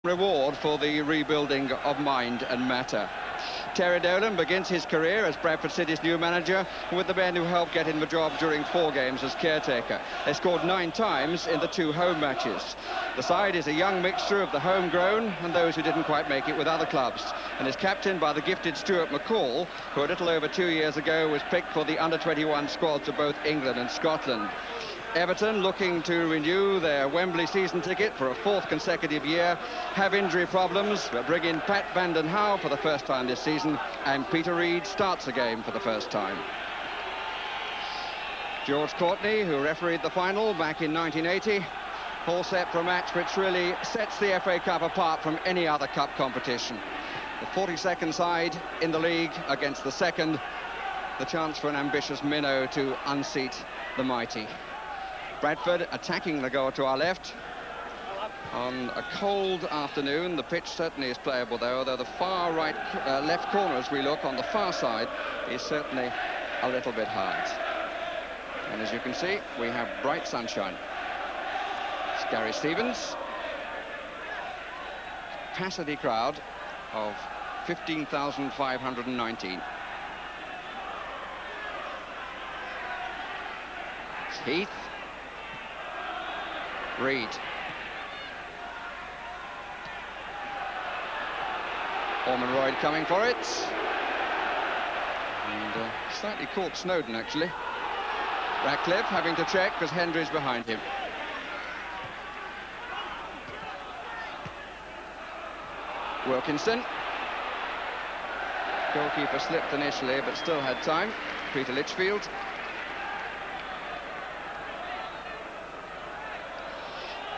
reward for the rebuilding of mind and matter. Terry Dolan begins his career as Bradford City's new manager with the men who helped get him the job during 4 games as caretaker. They scored 9 times in the 2 home matches. The side is a young mixture of the homegrown and those who didn't quite make it with other clubs, and is captained by the gifted Stuart McCall, who a little over 2 years ago was picked for the under-21 squads of both England and Scotland. Everton, looking to renew their Wembley season ticket for a 4th consecutive year, have injury problems, but bring in Pat Vanden Hauwe for the first time this season, and Peter Reid starts a game for the first time. George Courtney, who refereed the final back in 1980, all set for a match which really sets the FA Cup apart from any other cup competition. The 42nd side in the league against the 2nd, the chance for an ambitious minnow to unseat the mighty. Bradford attacking the goal to our left. On a cold afternoon, the pitch certainly is playable though, although the far right left corner as we look on the far side is certainly a little bit hard. And as you can see, we have bright sunshine. It's Gary Stevens. Capacity crowd of 15,519. It's Heath. Reid. Ormonroyd coming for it. And slightly caught Snowden, actually. Ratcliffe having to check because Hendry's behind him. Wilkinson. Goalkeeper slipped initially, but still had time. Peter Litchfield.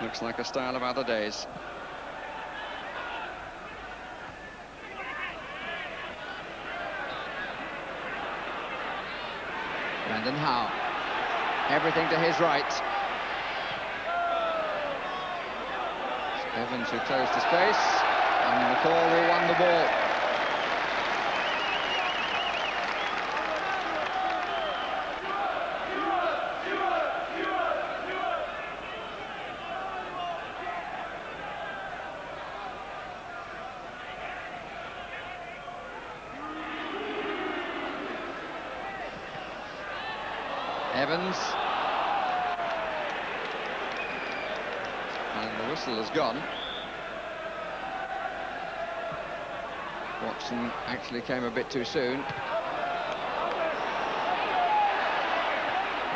Looks like a style of other days. Vanden Hauwe. Everything to his right. It's Evans who closed the space, and McCall who won the ball. Evans, and the whistle has gone. Watson actually came a bit too soon. And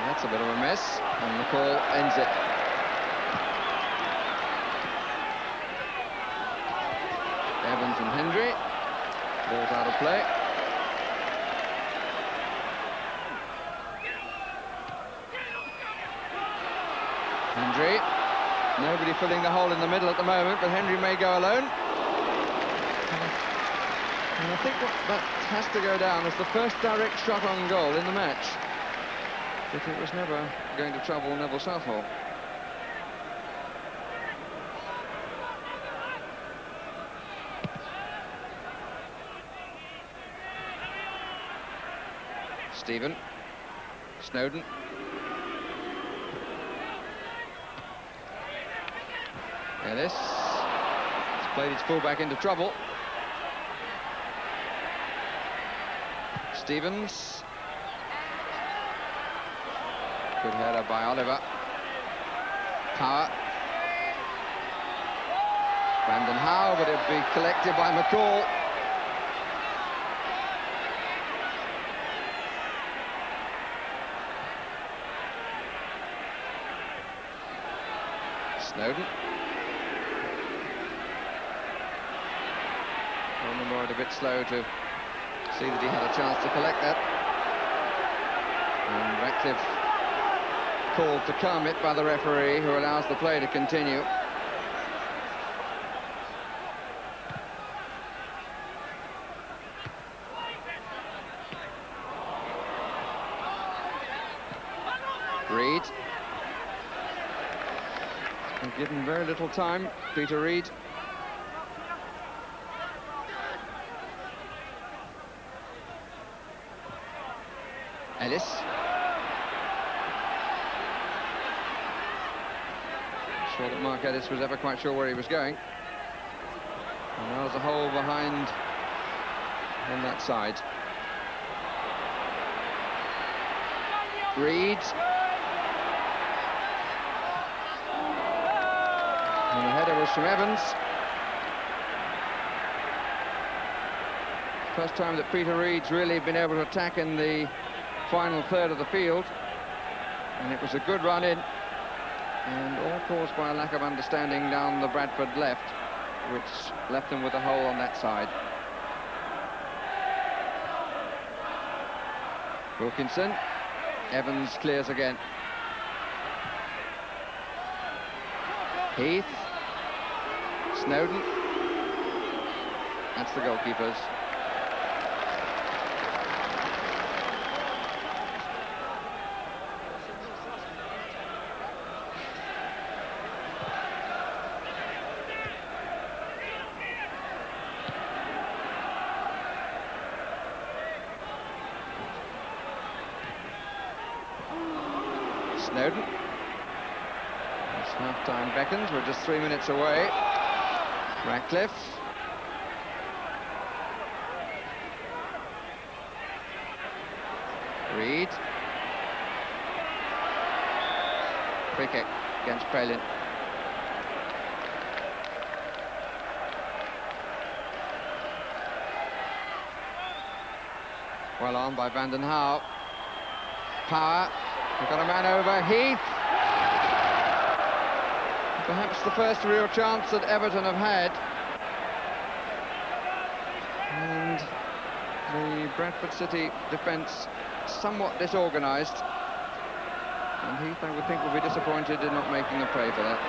that's a bit of a mess, and the call ends it. Evans and Hendry, ball's out of play. Hendry, nobody filling the hole in the middle at the moment, but Hendry may go alone. And I think that has to go down as the first direct shot on goal in the match. But it was never going to trouble Neville Southall. Stephen, Snowden. Ellis has played his fullback into trouble. Stevens. Good header by Oliver. Power. Vanden Hauwe, but it'll be collected by McCall. Snowden. Ormonroyd a bit slow to see that he had a chance to collect that. And Ratcliffe called to calm it by the referee, who allows the play to continue. Reid. And given very little time, Peter Reid. Ellis. Not sure that Mark Ellis was ever quite sure where he was going. And there's a hole behind on that side. Reed. And the header was from Evans. First time that Peter Reed's really been able to attack in the final third of the field. And it was a good run in. And all caused by a lack of understanding down the Bradford left, which left them with a hole on that side. Wilkinson. Evans clears again. Heath. Snowden. That's the goalkeepers. Snowden. As half-time beckons, we're just 3 minutes away. Ratcliffe. Reed. Free kick against Palin. Well on by Van den Hauwe. Power. We've got a man over. Heath. Perhaps the first real chance that Everton have had. And the Bradford City defence somewhat disorganised. And Heath, I would think, will be disappointed in not making a play for that.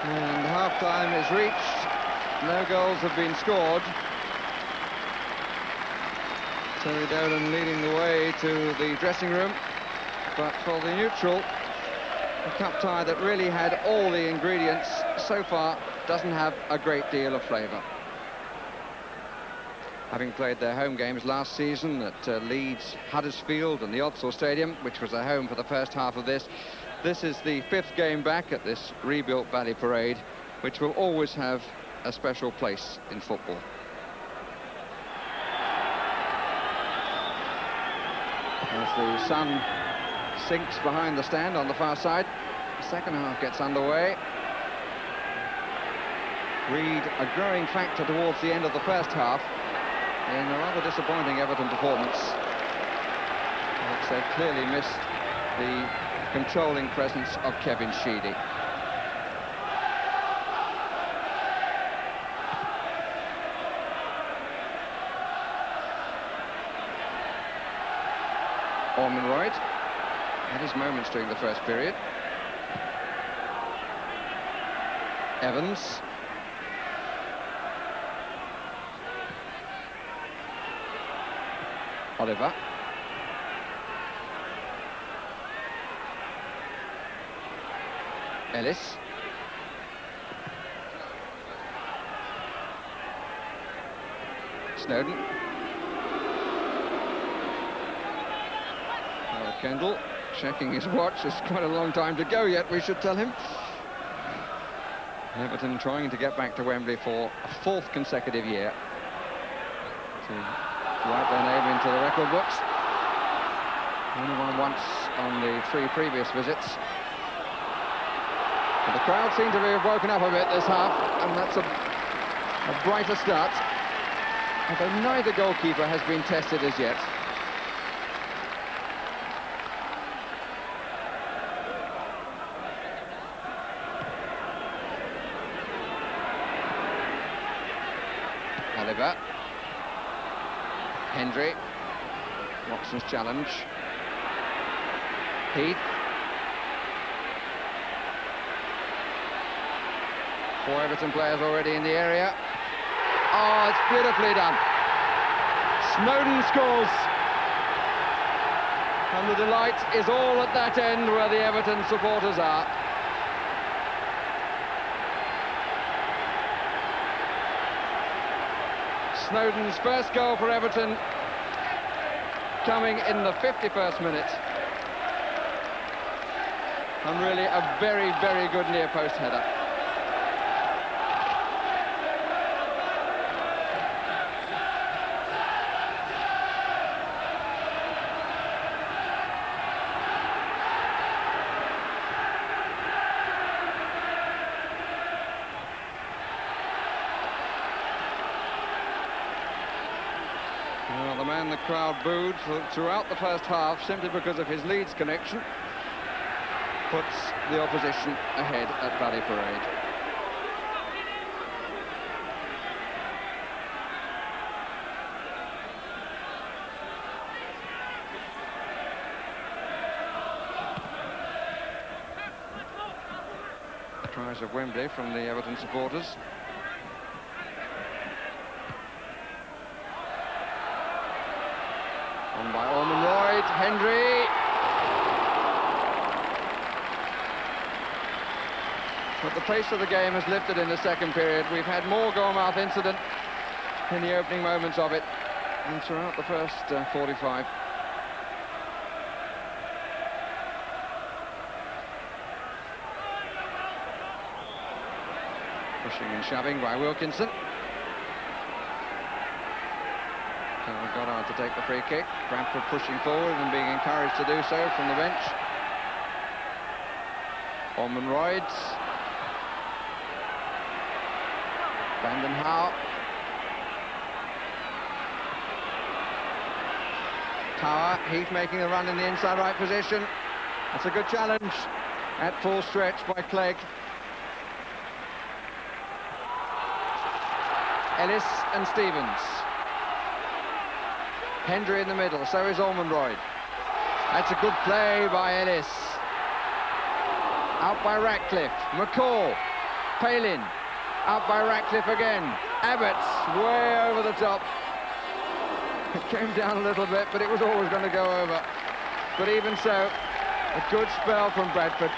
And half-time is reached. No goals have been scored. Terry Dolan leading the way to the dressing room. But for the neutral, a cup tie that really had all the ingredients so far doesn't have a great deal of flavour. Having played their home games last season at Leeds, Huddersfield and the Odsal Stadium, which was their home for the first half of this, this is the 5th game back at this rebuilt Valley Parade, which will always have a special place in football. As the sun sinks behind the stand on the far side, the second half gets underway. Reed, a growing factor towards the end of the first half in a rather disappointing Everton performance. They've clearly missed the controlling presence of Kevin Sheedy. Ormonroyd had his moments during the first period. Evans. Oliver. Ellis. Snowden. Kendall checking his watch. It's quite a long time to go yet, we should tell him. Everton trying to get back to Wembley for a 4th consecutive year to write their name into the record books. Only won once on the 3 previous visits. But the crowd seem to have woken up a bit this half, and that's a brighter start. Although neither goalkeeper has been tested as yet. Oliver. Hendry. Watson's challenge. Heath. 4 Everton players already in the area. Oh, it's beautifully done. Snowden scores. And the delight is all at that end where the Everton supporters are. Snowden's first goal for Everton coming in the 51st minute. And really a very, very good near-post header. Well, the man the crowd booed throughout the first half simply because of his Leeds connection puts the opposition ahead at Valley Parade. Tries of Wembley from the Everton supporters. On by Ormonroyd, Hendry. But the pace of the game has lifted in the second period. We've had more goal-mouth incident in the opening moments of it and throughout the first 45. Pushing and shoving by Wilkinson. Goddard to take the free kick. Bradford pushing forward and being encouraged to do so from the bench. Ormonroyd. Brandon Howe. Tower. Heath making the run in the inside right position. That's a good challenge at full stretch by Clegg. Ellis and Stevens. Hendry in the middle, so is Ormonroyd. That's a good play by Ellis. Out by Ratcliffe. McCall. Palin. Out by Ratcliffe again. Abbott's way over the top. It came down a little bit, but it was always going to go over. But even so, a good spell from Bradford.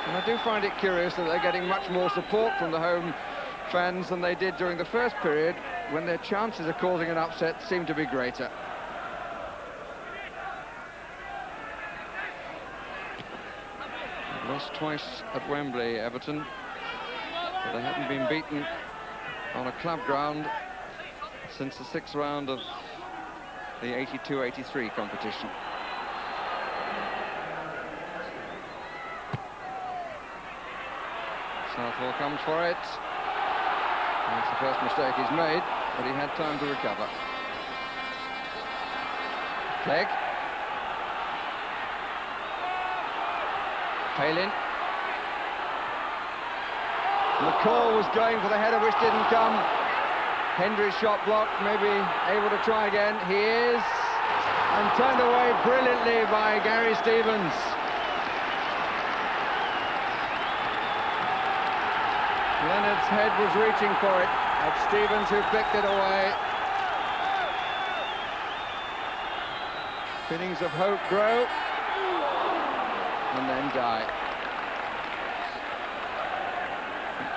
And I do find it curious that they're getting much more support from the home fans than they did during the first period, when their chances of causing an upset seemed to be greater. They've lost twice at Wembley, Everton, but they haven't been beaten on a club ground since the 6th round of the 82-83 competition. Southall comes for it. That's the first mistake he's made, but he had time to recover. Clegg. Palin. McCall was going for the header, which didn't come. Hendry's shot blocked, maybe able to try again. He is, and turned away brilliantly by Gary Stevens. Leonard's head was reaching for it. It's Stevens who flicked it away. Feelings of hope grow and then die.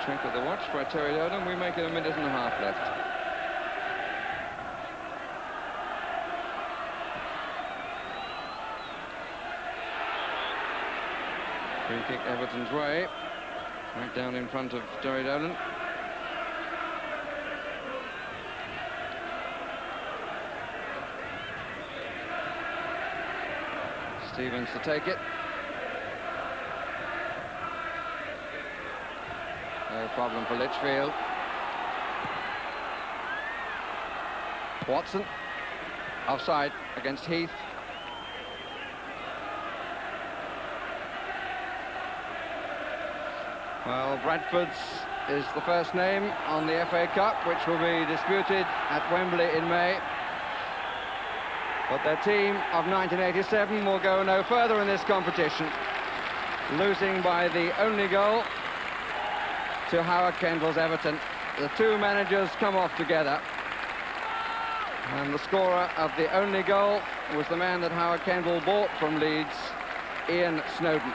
Check of the watch by Terry Doden. We make it a minute and a half left. Free kick Everton's way. Right down in front of Terry Doden. Stevens to take it. No problem for Litchfield. Watson. Offside against Heath. Well, Bradford's is the first name on the FA Cup, which will be disputed at Wembley in May. But their team of 1987 will go no further in this competition, losing by the only goal to Howard Kendall's Everton. The two managers come off together, and the scorer of the only goal was the man that Howard Kendall bought from Leeds, Ian Snowden.